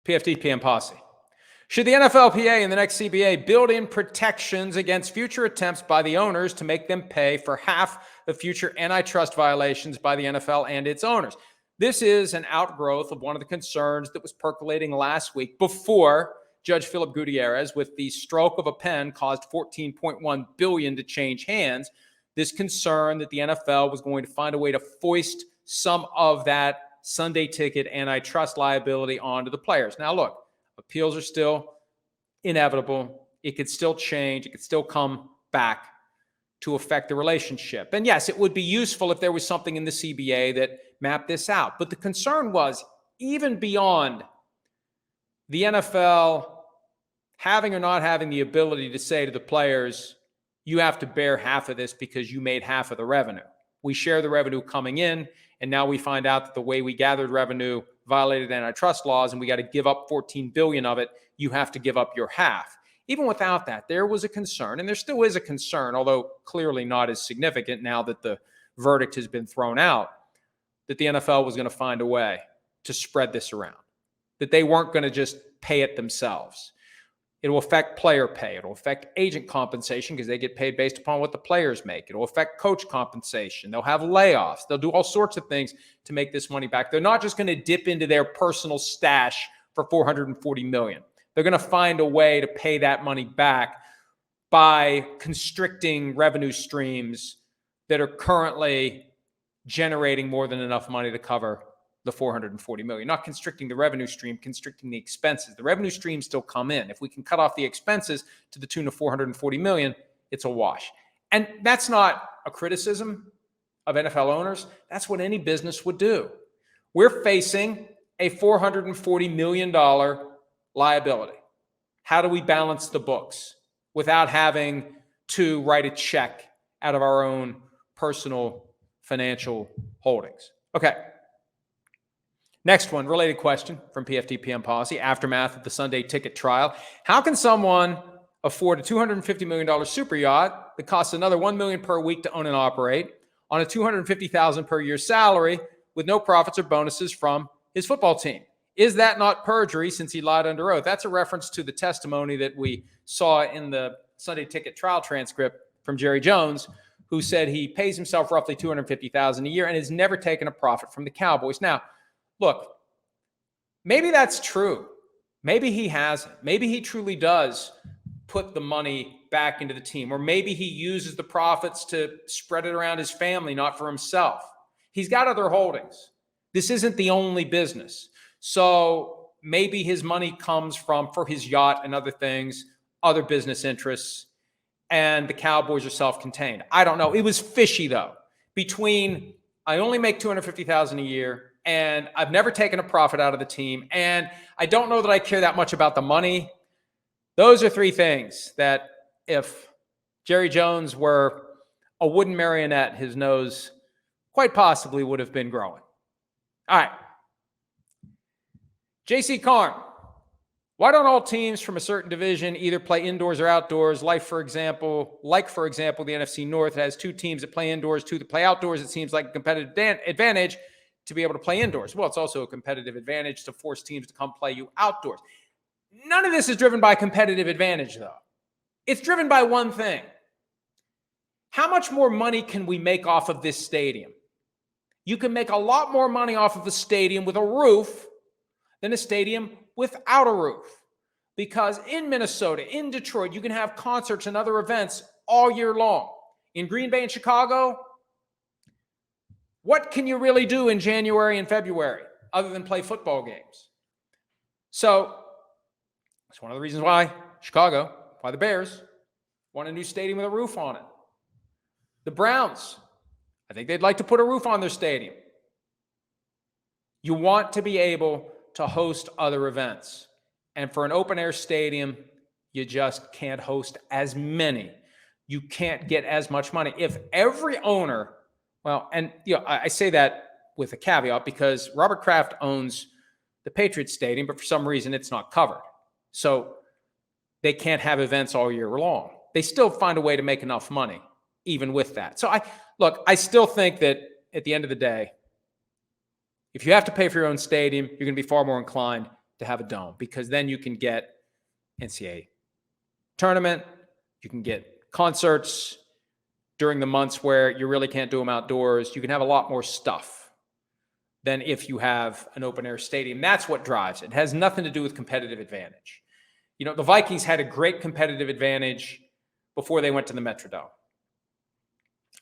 PFT PM Posse. Should the NFLPA and the next CBA build in protections against future attempts by the owners to make them pay for half of future antitrust violations by the NFL and its owners? This is an outgrowth of one of the concerns that was percolating last week before Judge Philip Gutierrez, with the stroke of a pen, caused $14.1 billion to change hands. This concern that the NFL was going to find a way to foist some of that Sunday ticket antitrust liability onto the players. Now, look, appeals are still inevitable. It could still change. It could still come back to affect the relationship. And yes, it would be useful if there was something in the CBA that mapped this out. But the concern was, even beyond the NFL having or not having the ability to say to the players, you have to bear half of this because you made half of the revenue. We share the revenue coming in, and now we find out that the way we gathered revenue violated antitrust laws, and we got to give up $14 billion of it. You have to give up your half. Even without that, there was a concern, and there still is a concern, although clearly not as significant now that the verdict has been thrown out, that the NFL was going to find a way to spread this around, that they weren't going to just pay it themselves. It will affect player pay. It will affect agent compensation because they get paid based upon what the players make. It will affect coach compensation. They'll have layoffs. They'll do all sorts of things to make this money back. They're not just going to dip into their personal stash for $440 million. They're going to find a way to pay that money back by constricting revenue streams that are currently generating more than enough money to cover the $440 million. Not constricting the revenue stream, constricting the expenses. The revenue streams still come in. If we can cut off the expenses to the tune of $440 million, it's a wash. And that's not a criticism of NFL owners. That's what any business would do. We're facing a $440 million liability. How do we balance the books without having to write a check out of our own personal financial holdings? Okay. Next one, related question from PFT PM Policy, aftermath of the Sunday ticket trial. How can someone afford a $250 million super yacht that costs another $1 million per week to own and operate on a $250,000 per year salary with no profits or bonuses from his football team? Is that not perjury since he lied under oath? That's a reference to the testimony that we saw in the Sunday ticket trial transcript from Jerry Jones, who said he pays himself roughly $250,000 a year and has never taken a profit from the Cowboys. Now, look, maybe that's true. Maybe he hasn't. Maybe he truly does put the money back into the team, or maybe he uses the profits to spread it around his family, not for himself. He's got other holdings. This isn't the only business. So maybe his money comes from, for his yacht and other things, other business interests, and the Cowboys are self-contained. I don't know. It was fishy, though. Between I only make $250,000 a year, and I've never taken a profit out of the team, and I don't know that I care that much about the money. Those are three things that if Jerry Jones were a wooden marionette, his nose quite possibly would have been growing. All right. JC Karn. Why don't all teams from a certain division either play indoors or outdoors? Like, for example, the NFC North has two teams that play indoors, two that play outdoors. It seems like a competitive advantage to be able to play indoors. Well, it's also a competitive advantage to force teams to come play you outdoors. None of this is driven by competitive advantage, though. It's driven by one thing. How much more money can we make off of this stadium? You can make a lot more money off of a stadium with a roof than a stadium without a roof. Because in Minnesota, in Detroit, you can have concerts and other events all year long. In Green Bay and Chicago, what can you really do in January and February other than play football games? So that's one of the reasons why the Bears want a new stadium with a roof on it. The Browns, I think they'd like to put a roof on their stadium. You want to be able to host other events. And for an open-air stadium, you just can't host as many. You can't get as much money. If every owner, I say that with a caveat because Robert Kraft owns the Patriots Stadium, but for some reason it's not covered. So they can't have events all year long. They still find a way to make enough money, even with that. So I still think that at the end of the day, if you have to pay for your own stadium, you're going to be far more inclined to have a dome, because then you can get NCAA tournament, you can get concerts during the months where you really can't do them outdoors. You can have a lot more stuff than if you have an open air stadium. That's what drives it. It has nothing to do with competitive advantage. You know, the Vikings had a great competitive advantage before they went to the Metrodome.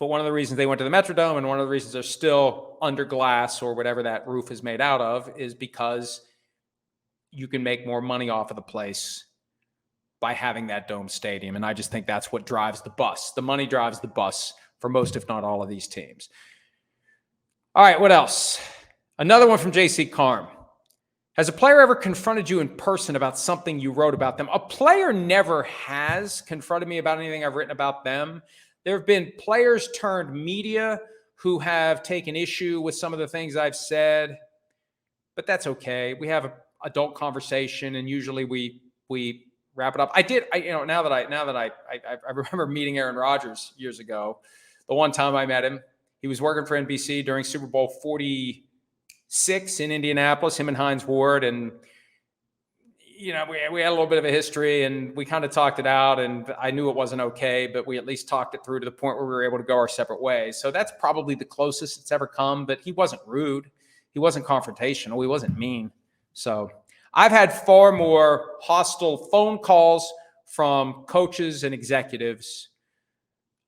But one of the reasons they went to the Metrodome, and one of the reasons they're still under glass or whatever that roof is made out of, is because you can make more money off of the place by having that dome stadium. And I just think that's what drives the bus. The money drives the bus for most, if not all, of these teams. All right, what else? Another one from JC Carm. Has a player ever confronted you in person about something you wrote about them? A player never has confronted me about anything I've written about them. There have been players turned media who have taken issue with some of the things I've said, but that's okay. We have an adult conversation, and usually we wrap it up. Now that I remember meeting Aaron Rodgers years ago. The one time I met him, he was working for NBC during Super Bowl 46 in Indianapolis, him and Hines Ward. And, you know, we had a little bit of a history, and we kind of talked it out, and I knew it wasn't okay, but we at least talked it through to the point where we were able to go our separate ways. So that's probably the closest it's ever come, but he wasn't rude. He wasn't confrontational. He wasn't mean. So I've had far more hostile phone calls from coaches and executives.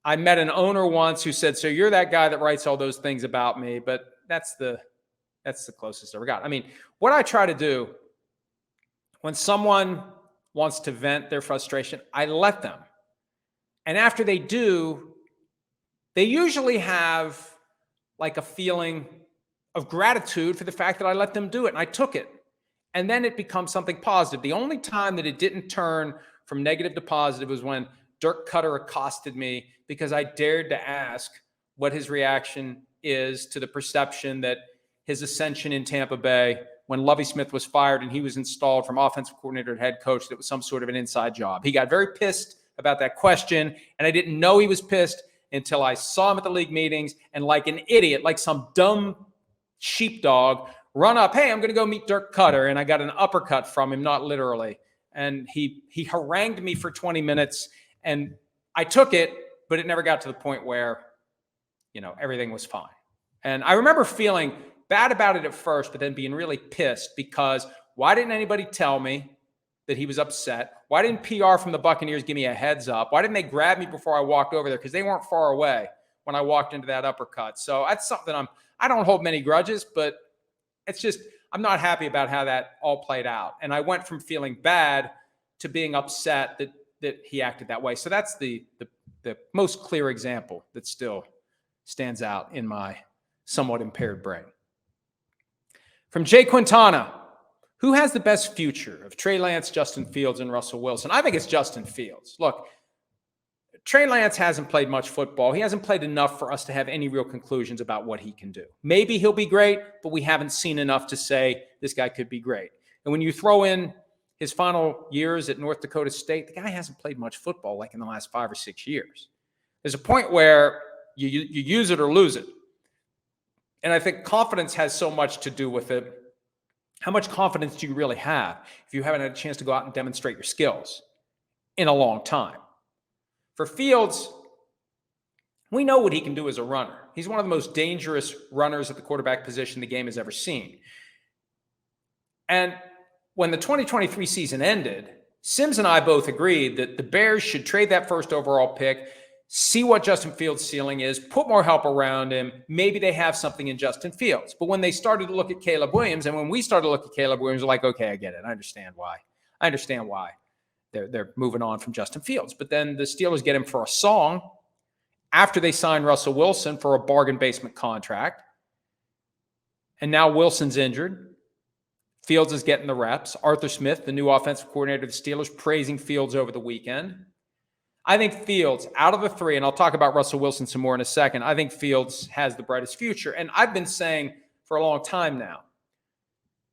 I met an owner once who said, "So you're that guy that writes all those things about me," but that's the closest I ever got. I mean, what I try to do when someone wants to vent their frustration, I let them. And after they do, they usually have like a feeling of gratitude for the fact that I let them do it, and I took it. And then it becomes something positive. The only time that it didn't turn from negative to positive was when Dirk Cutter accosted me because I dared to ask what his reaction is to the perception that his ascension in Tampa Bay, when Lovie Smith was fired and he was installed from offensive coordinator to head coach, that was some sort of an inside job. He got very pissed about that question, and I didn't know he was pissed until I saw him at the league meetings, and like an idiot, like some dumb sheepdog, run up, "Hey, I'm going to go meet Dirk Cutter." And I got an uppercut from him, not literally. And he harangued me for 20 minutes, and I took it, but it never got to the point where, you know, everything was fine. And I remember feeling bad about it at first, but then being really pissed because why didn't anybody tell me that he was upset? Why didn't PR from the Buccaneers give me a heads up? Why didn't they grab me before I walked over there? Because they weren't far away when I walked into that uppercut. So that's something I don't hold many grudges, but it's just, I'm not happy about how that all played out. And I went from feeling bad to being upset that he acted that way. So that's the most clear example that still stands out in my somewhat impaired brain. From Jay Quintana, who has the best future of Trey Lance, Justin Fields, and Russell Wilson? I think it's Justin Fields. Look, Trey Lance hasn't played much football. He hasn't played enough for us to have any real conclusions about what he can do. Maybe he'll be great, but we haven't seen enough to say this guy could be great. And when you throw in his final years at North Dakota State, the guy hasn't played much football like in the last 5 or 6 years. There's a point where you use it or lose it. And I think confidence has so much to do with it. How much confidence do you really have if you haven't had a chance to go out and demonstrate your skills in a long time? For Fields, we know what he can do as a runner. He's one of the most dangerous runners at the quarterback position the game has ever seen. And when the 2023 season ended, Sims and I both agreed that the Bears should trade that first overall pick, see what Justin Fields' ceiling is, put more help around him. Maybe they have something in Justin Fields. But when they started to look at Caleb Williams, and when we started to look at Caleb Williams, we're like, okay, I get it. I understand why they're moving on from Justin Fields. But then the Steelers get him for a song after they signed Russell Wilson for a bargain basement contract. And now Wilson's injured. Fields is getting the reps. Arthur Smith, the new offensive coordinator of the Steelers, praising Fields over the weekend. I think Fields, out of the three, and I'll talk about Russell Wilson some more in a second, I think Fields has the brightest future. And I've been saying for a long time now,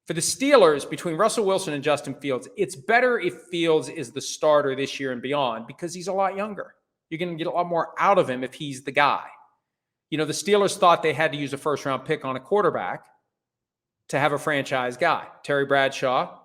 for the Steelers, between Russell Wilson and Justin Fields, it's better if Fields is the starter this year and beyond because he's a lot younger. You're going to get a lot more out of him if he's the guy. You know, the Steelers thought they had to use a first-round pick on a quarterback to have a franchise guy. Terry Bradshaw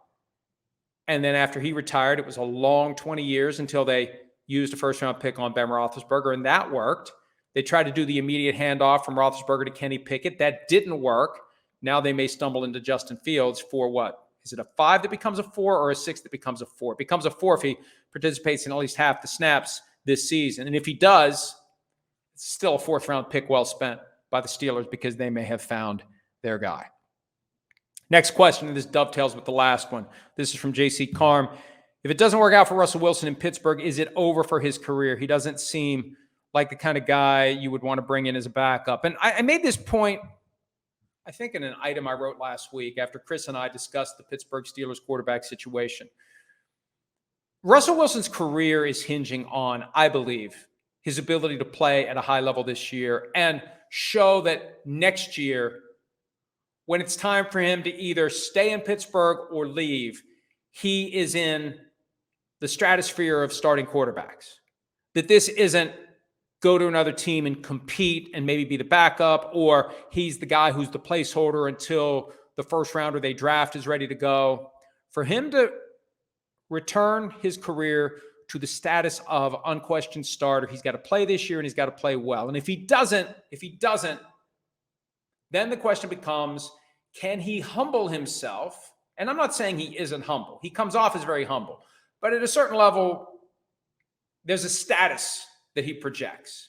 And then after he retired, it was a long 20 years until they used a first-round pick on Ben Roethlisberger, and that worked. They tried to do the immediate handoff from Roethlisberger to Kenny Pickett. That didn't work. Now they may stumble into Justin Fields for what? Is it a 5 that becomes a 4 or a 6 that becomes a 4? It becomes a 4 if he participates in at least half the snaps this season. And if he does, it's still a 4th-round pick well spent by the Steelers because they may have found their guy. Next question, and this dovetails with the last one. This is from J.C. Carm. If it doesn't work out for Russell Wilson in Pittsburgh, is it over for his career? He doesn't seem like the kind of guy you would want to bring in as a backup. And I made this point, I think, in an item I wrote last week after Chris and I discussed the Pittsburgh Steelers quarterback situation. Russell Wilson's career is hinging on, I believe, his ability to play at a high level this year and show that next year, when it's time for him to either stay in Pittsburgh or leave, he is in the stratosphere of starting quarterbacks. That this isn't go to another team and compete and maybe be the backup, or he's the guy who's the placeholder until the first rounder they draft is ready to go. For him to return his career to the status of unquestioned starter, he's got to play this year and he's got to play well. And if he doesn't, then the question becomes, can he humble himself? And I'm not saying he isn't humble. He comes off as very humble. But at a certain level, there's a status that he projects.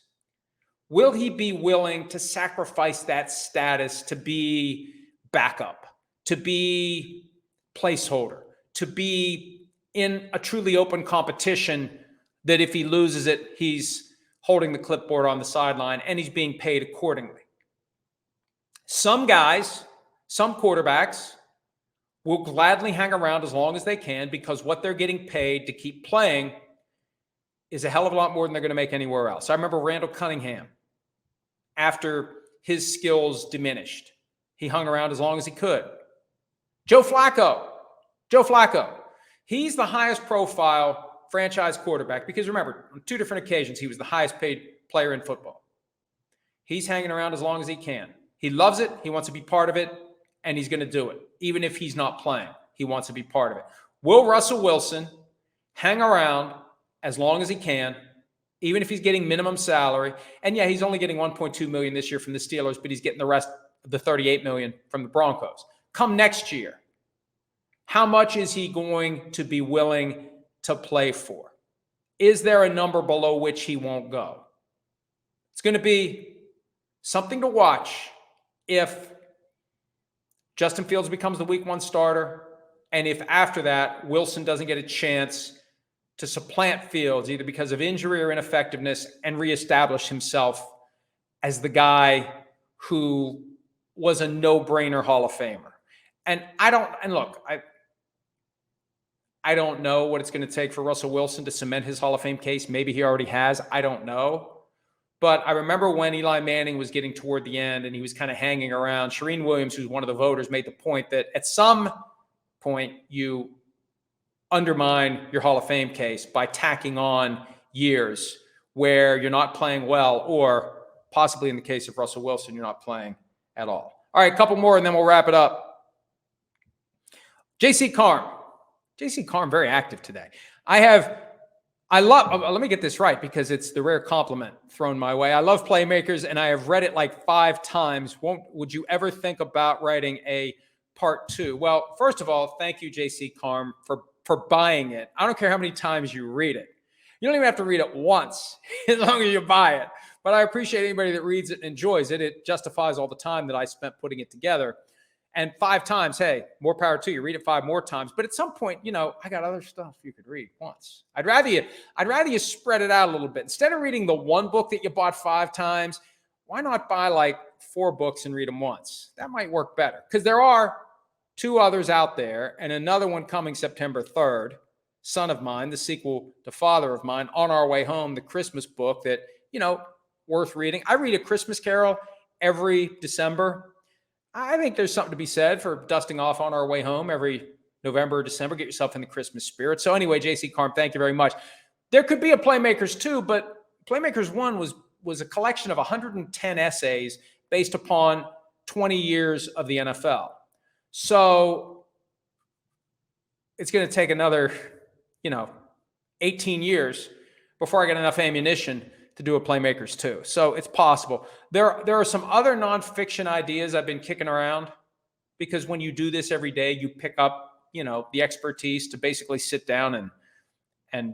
Will he be willing to sacrifice that status to be backup, to be placeholder, to be in a truly open competition that if he loses it, he's holding the clipboard on the sideline and he's being paid accordingly? Some guys, some quarterbacks will gladly hang around as long as they can because what they're getting paid to keep playing is a hell of a lot more than they're going to make anywhere else. I remember Randall Cunningham, after his skills diminished, he hung around as long as he could. Joe Flacco, he's the highest profile franchise quarterback because remember, on 2 different occasions, he was the highest paid player in football. He's hanging around as long as he can. He loves it. He wants to be part of it, and he's going to do it. Even if he's not playing, he wants to be part of it. Will Russell Wilson hang around as long as he can, even if he's getting minimum salary? And yeah, he's only getting $1.2 million this year from the Steelers, but he's getting the rest of the $38 million from the Broncos. Come next year, how much is he going to be willing to play for? Is there a number below which he won't go? It's going to be something to watch if Justin Fields becomes the week 1 starter, and if after that Wilson doesn't get a chance to supplant Fields either because of injury or ineffectiveness and reestablish himself as the guy who was a no-brainer Hall of Famer. And I don't know what it's going to take for Russell Wilson to cement his Hall of Fame case. Maybe he already has. I don't know. But I remember when Eli Manning was getting toward the end and he was kind of hanging around, Shereen Williams, who's one of the voters, made the point that at some point you undermine your Hall of Fame case by tacking on years where you're not playing well, or possibly in the case of Russell Wilson, you're not playing at all. All right, a couple more and then we'll wrap it up. J.C. Carm, very active today. Let me get this right because it's the rare compliment thrown my way. I love Playmakers and I have read it like 5 times. Would you ever think about writing a part 2? Well, first of all, thank you, J.C. Carm, for buying it. I don't care how many times you read it. You don't even have to read it once as long as you buy it. But I appreciate anybody that reads it and enjoys it. It justifies all the time that I spent putting it together. And 5 times, hey, more power to you. Read it 5 more times. But at some point, I got other stuff you could read once. I'd rather you spread it out a little bit. Instead of reading the one book that you bought 5 times, why not buy like 4 books and read them once? That might work better because there are 2 others out there and another one coming September 3rd, Son of Mine, the sequel to Father of Mine, On Our Way Home, the Christmas book that, worth reading. I read A Christmas Carol every December. I think there's something to be said for dusting off On Our Way Home every November or December. Get yourself in the Christmas spirit. So anyway, J.C. Carm, thank you very much. There could be a Playmakers 2, but Playmakers 1 was a collection of 110 essays based upon 20 years of the NFL. So it's going to take another, 18 years before I get enough ammunition to do a Playmakers 2. So it's possible. There are some other nonfiction ideas I've been kicking around, because when you do this every day, you pick up, the expertise to basically sit down and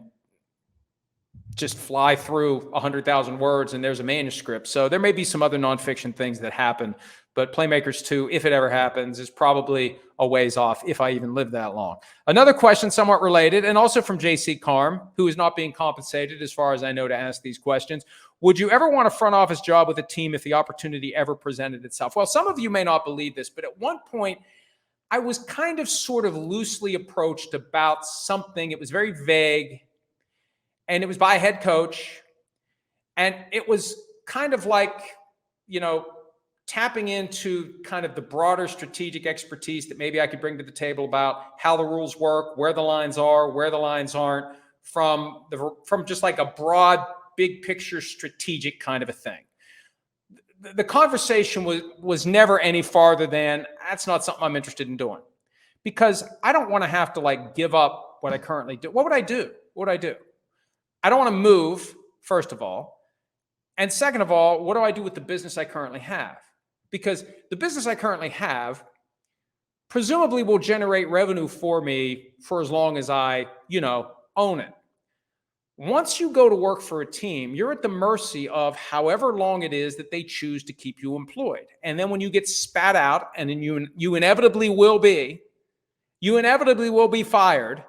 just fly through 100,000 words and there's a manuscript. So there may be some other nonfiction things that happen, but Playmakers 2, if it ever happens, is probably a ways off, if I even live that long. Another question somewhat related, and also from JC Carm, who is not being compensated, as far as I know, to ask these questions. Would you ever want a front office job with a team if the opportunity ever presented itself? Well, some of you may not believe this, but at one point, I was kind of sort of loosely approached about something. It was very vague, and it was by a head coach, and it was kind of like, tapping into kind of the broader strategic expertise that maybe I could bring to the table about how the rules work, where the lines are, where the lines aren't, from just like a broad, big picture strategic kind of a thing. The conversation was never any farther than, that's not something I'm interested in doing, because I don't want to have to give up what I currently do. What would I do? I don't want to move, first of all. And second of all, what do I do with the business I currently have? Because the business I currently have presumably will generate revenue for me for as long as I, own it. Once you go to work for a team, you're at the mercy of however long it is that they choose to keep you employed. And then when you get spat out, and then you inevitably will be fired,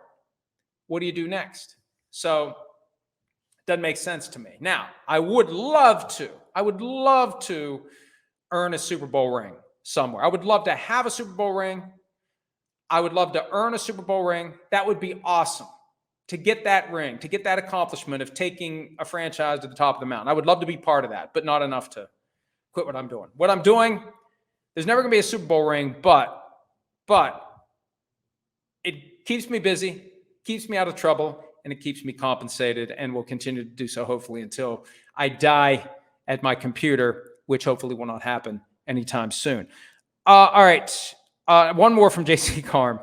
what do you do next? So it doesn't make sense to me. Now, I would love to earn a Super Bowl ring somewhere. I would love to have a Super Bowl ring. I would love to earn a Super Bowl ring. That would be awesome. To get that ring, to get that accomplishment of taking a franchise to the top of the mountain. I would love to be part of that, but not enough to quit what I'm doing. What I'm doing, there's never going to be a Super Bowl ring, but it keeps me busy, keeps me out of trouble, and it keeps me compensated, and will continue to do so, hopefully, until I die at my computer, which hopefully will not happen anytime soon. All right. One more from JC Carm.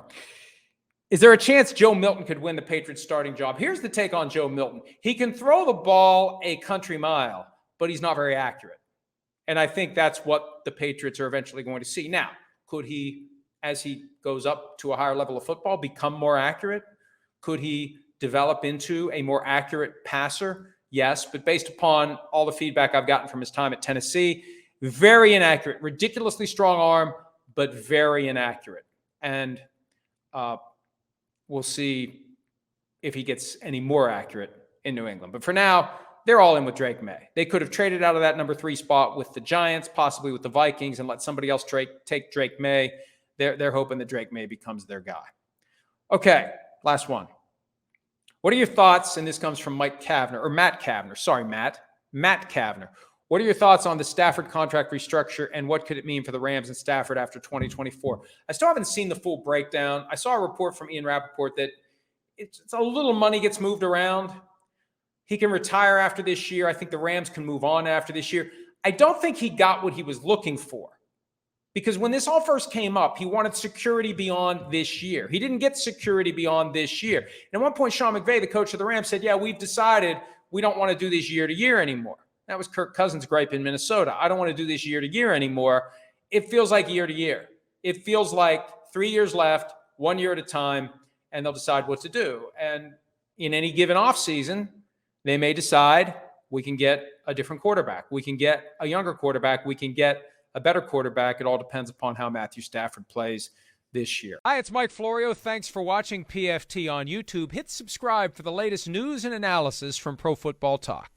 Is there a chance Joe Milton could win the Patriots starting job? Here's the take on Joe Milton. He can throw the ball a country mile, but he's not very accurate. And I think that's what the Patriots are eventually going to see. Now, could he, as he goes up to a higher level of football, become more accurate? Could he develop into a more accurate passer? Yes, but based upon all the feedback I've gotten from his time at Tennessee, very inaccurate, ridiculously strong arm, but very inaccurate. And we'll see if he gets any more accurate in New England. But for now, they're all in with Drake May. They could have traded out of that number 3 spot with the Giants, possibly with the Vikings, and let somebody else take Drake May. They're hoping that Drake May becomes their guy. Okay, last one. What are your thoughts? And this comes from Matt Kavner. Sorry, Matt Kavner. What are your thoughts on the Stafford contract restructure, and what could it mean for the Rams and Stafford after 2024? I still haven't seen the full breakdown. I saw a report from Ian Rappaport that it's a little money gets moved around. He can retire after this year. I think the Rams can move on after this year. I don't think he got what he was looking for, because when this all first came up, he wanted security beyond this year. He didn't get security beyond this year. And at one point, Sean McVay, the coach of the Rams, said, yeah, we've decided we don't want to do this year to year anymore. That was Kirk Cousins' gripe in Minnesota. I don't want to do this year to year anymore. It feels like year to year. It feels like 3 years left, 1 year at a time, and they'll decide what to do. And in any given offseason, they may decide we can get a different quarterback. We can get a younger quarterback. We can get a better quarterback. It all depends upon how Matthew Stafford plays this year. Hi, it's Mike Florio. Thanks for watching PFT on YouTube. Hit subscribe for the latest news and analysis from Pro Football Talk.